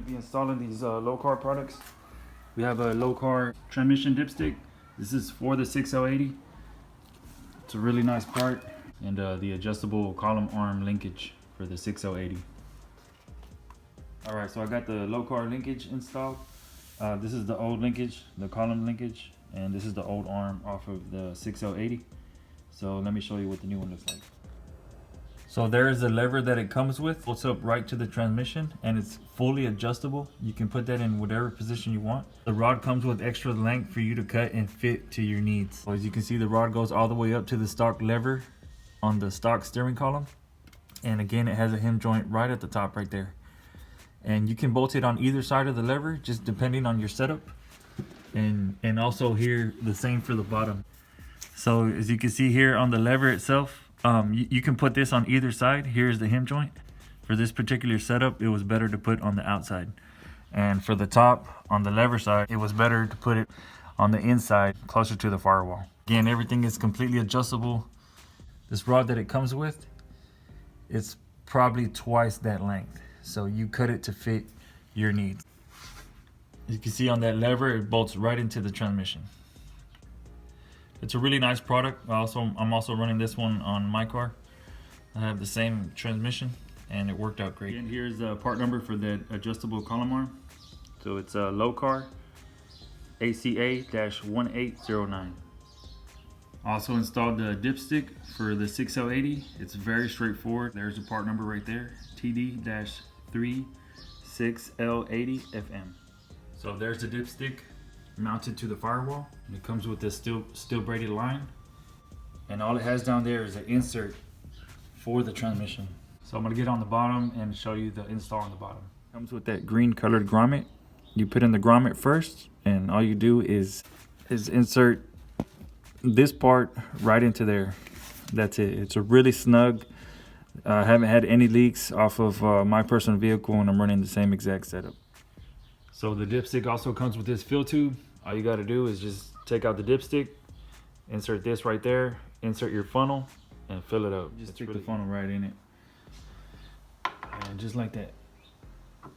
going to be installing these Lokar products. We have a Lokar transmission dipstick. This is for the 6080. It's a really nice part. And the adjustable column arm linkage for the 6080. Alright, so I got the Lokar linkage installed. This is the old linkage, the column linkage, and this is the old arm off of the 6080. So let me show you what the new one looks like. So there is a lever that it comes with. It's up right to the transmission and it's fully adjustable. You can put that in whatever position you want. The rod comes with extra length for you to cut and fit to your needs. So as you can see, the rod goes all the way up to the stock lever on the stock steering column. And again, it has a hinge joint right at the top right there. And you can bolt it on either side of the lever, just depending on your setup. And also here, the same for the bottom. So as you can see here on the lever itself, you can put this on either side. Here's the hinge joint. For this particular setup, it was better to put on the outside. And for the top, on the lever side, it was better to put it on the inside, closer to the firewall. Again, everything is completely adjustable. This rod that it comes with, it's probably twice that length. So you cut it to fit your needs. As you can see on that lever, it bolts right into the transmission. It's a really nice product. I'm also running this one on my car. I have the same transmission and it worked out great. And here's the part number for the adjustable column arm. So it's a Lokar ACA-1809. Also installed the dipstick for the 6080. It's very straightforward. There's the part number right there, TD-36L80FM. So there's the dipstick mounted to the firewall. And it comes with this steel braided line. And all it has down there is an insert for the transmission. So I'm gonna get on the bottom and show you the install on the bottom. It comes with that green colored grommet. You put in the grommet first, and all you do is insert this part right into there. That's it. It's a really snug. I haven't had any leaks off of my personal vehicle, and I'm running the same exact setup. So the dipstick also comes with this fill tube. All you got to do is just take out the dipstick, insert this right there, insert your funnel, and fill it up. Just stick the funnel right in it, and just like that.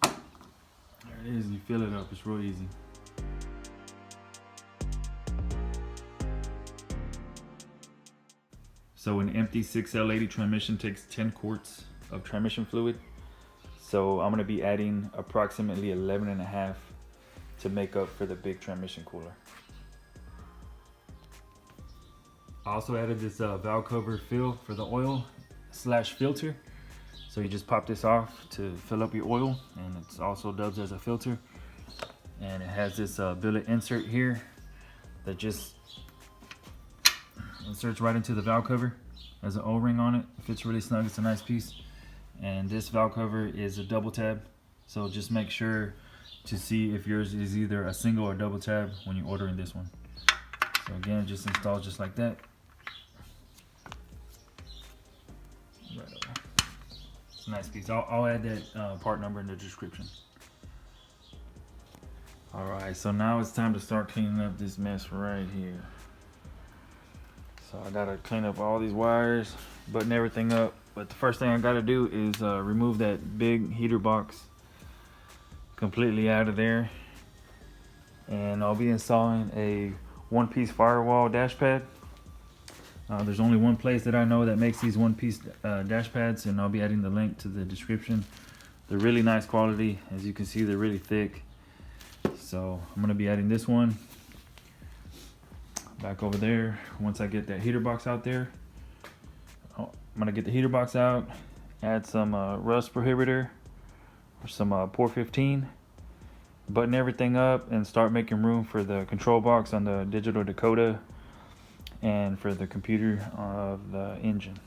There it is. You fill it up. It's real easy. So an empty 6L80 transmission takes 10 quarts of transmission fluid. So I'm gonna be adding approximately 11.5 to make up for the big transmission cooler. I also added this valve cover fill for the oil / filter. So you just pop this off to fill up your oil, and it also dubs as a filter. And it has this billet insert here that just inserts right into the valve cover. Has an O-ring on it. It fits really snug. It's a nice piece. And this valve cover is a double tab. So just make sure to see if yours is either a single or double tab when you're ordering this one. So again, it just installs just like that. Right over. It's a nice piece. I'll add that part number in the description. Alright, so now it's time to start cleaning up this mess right here. So I gotta clean up all these wires, button everything up. But the first thing I gotta do is remove that big heater box completely out of there. And I'll be installing a one-piece firewall dash pad. There's only one place that I know that makes these one-piece dash pads, and I'll be adding the link to the description. They're really nice quality. As you can see, they're really thick. So I'm gonna be adding this one back over there. Once I get that heater box out there, I'm gonna get the heater box out, add some rust prohibitor or some por15, button everything up, and start making room for the control box on the digital decoder and for the computer of the engine.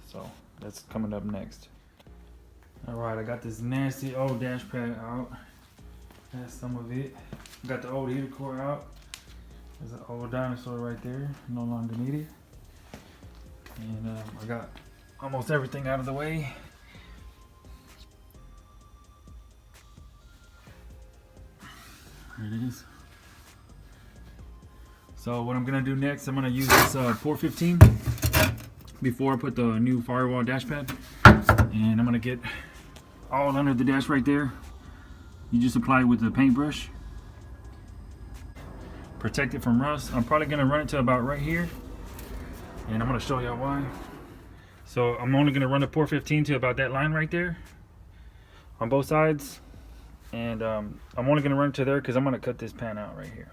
So that's coming up next. All right, I got this nasty old dash pad out. That's some of it. Got the old heater core out. There's an old dinosaur right there, no longer needed. And I got almost everything out of the way. There it is. So what I'm gonna do next, I'm gonna use this por15 before I put the new firewall dash pad. And I'm gonna get all under the dash right there. You just apply it with the paintbrush. Protect it from rust. I'm probably gonna run it to about right here, and I'm gonna show y'all why. So I'm only gonna run the por 15 to about that line right there on both sides, and I'm only gonna run it to there because I'm gonna cut this pan out right here.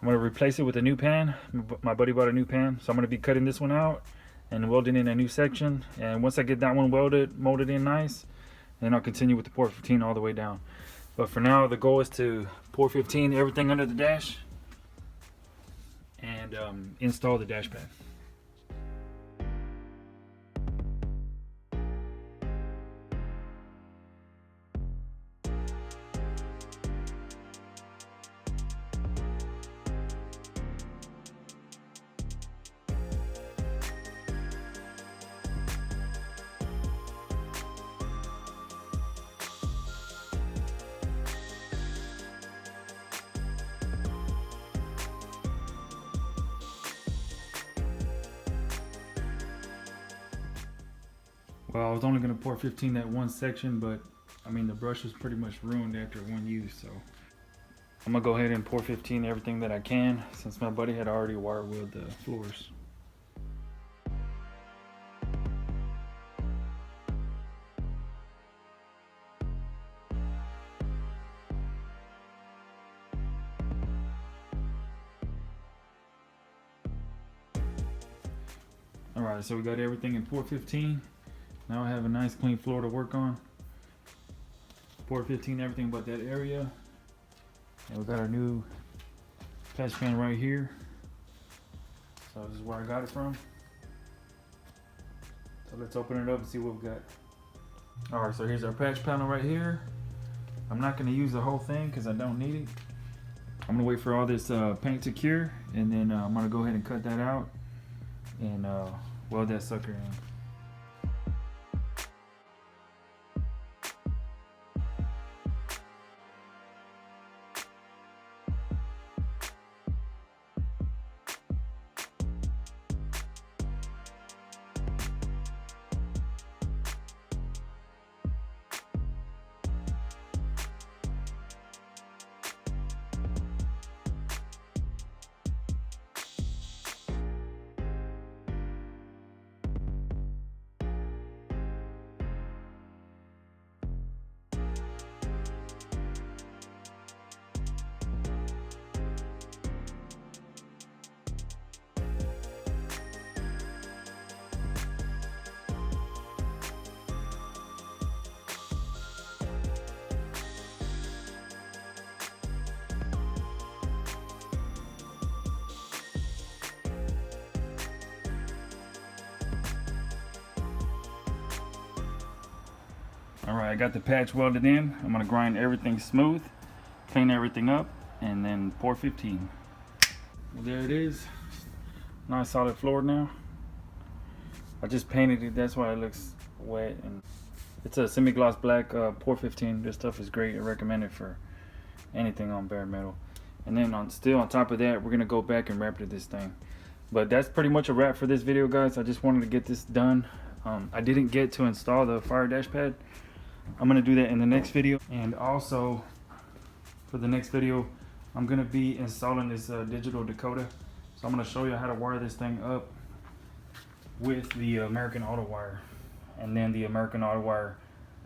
I'm gonna replace it with a new pan. My buddy bought a new pan, so I'm gonna be cutting this one out and welding in a new section. And once I get that one welded, molded in nice, then I'll continue with the por 15 all the way down. But for now, the goal is to por 15 everything under the dash and install the dash pad. Well, I was only going to por 15 that one section, but I mean the brush was pretty much ruined after one use, so I'm going to go ahead and por 15 everything that I can since my buddy had already wire wheeled the floors. Alright, so we got everything in por 15. Now I have a nice clean floor to work on. por 15 everything but that area. And we got our new patch pan right here. So this is where I got it from. So let's open it up and see what we got. Alright, so here's our patch panel right here. I'm not going to use the whole thing because I don't need it. I'm going to wait for all this paint to cure, and then I'm going to go ahead and cut that out and weld that sucker in. Alright, I got the patch welded in. I'm going to grind everything smooth, clean everything up, and then por 15. Well, there it is. Nice solid floor now. I just painted it, that's why it looks wet. And it's a semi-gloss black por 15. This stuff is great. I recommend it for anything on bare metal. And then still on top of that, we're going to go back and wrap this thing. But that's pretty much a wrap for this video, guys. I just wanted to get this done. I didn't get to install the fire dash pad. I'm going to do that in the next video. And also, for the next video, I'm going to be installing this digital decoder. So I'm going to show you how to wire this thing up with the American Auto wire. And then the American Auto wire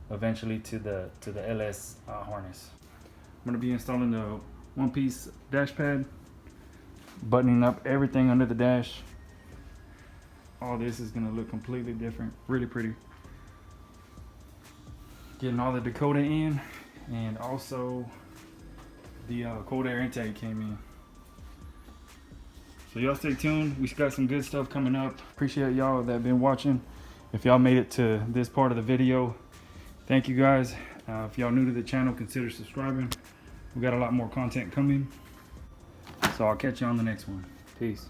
eventually to the LS harness. I'm going to be installing the one-piece dash pad, buttoning up everything under the dash. All this is going to look completely different. Really pretty. Getting all the decoder in, and also the cold air intake came in. So y'all stay tuned. We got some good stuff coming up. Appreciate y'all that have been watching. If y'all made it to this part of the video, thank you guys. If y'all new to the channel, consider subscribing. We got a lot more content coming. So I'll catch you on the next one. Peace.